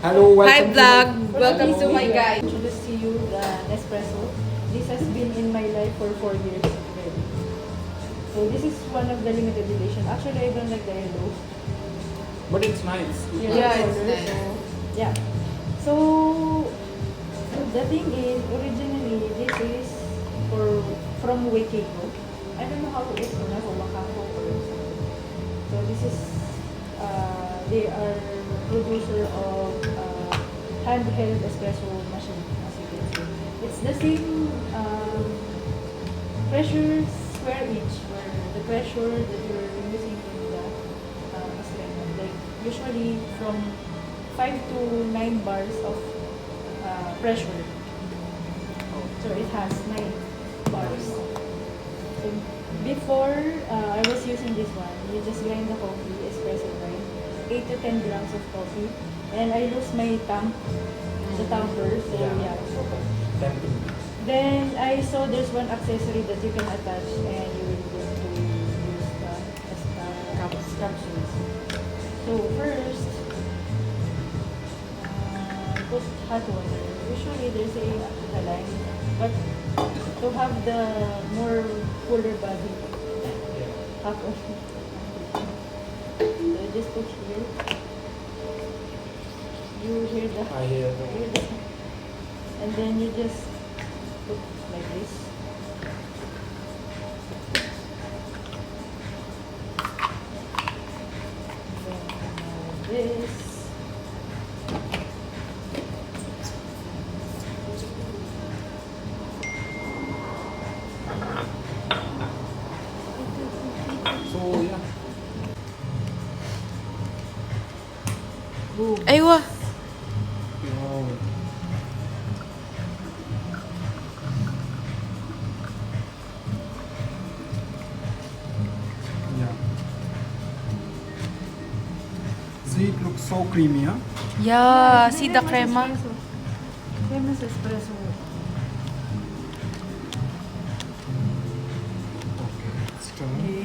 Hello, Hi welcome vlog! Welcome to my guys. guide. Introduce to you the Nespresso. This has been in my life for 4 years already. So this is one of the limited edition. Actually, I don't like the yellow. But it's nice. Yeah, it's color, nice. So, yeah. So the thing is, originally this is from Wakeiko. I don't know how to pronounce or Wakako or something. So this is they are producer of handheld espresso machine, as you can see. It's the same pressure square inch, where the pressure that you're using in the espresso. Like usually from 5 to 9 bars of pressure. So it has 9 bars. So before I was using this one, you just grind the coffee, espresso grind, 8 to 10 grams of coffee, and I lose my tank, the tamper, so yeah. Tempting. Then I saw there's one accessory that you can attach and you will get to use the capsules. So first, put hot water. Usually there's a alkaline, but to have the more cooler body, hot water. So just put here. You hear the I hear the and then you just put like this. Then this. So yeah. Boom. Aywa! Wow. Yeah. See, it looks so creamy, huh? Yeah, see the crema? Cremas espresso. Okay. Stir.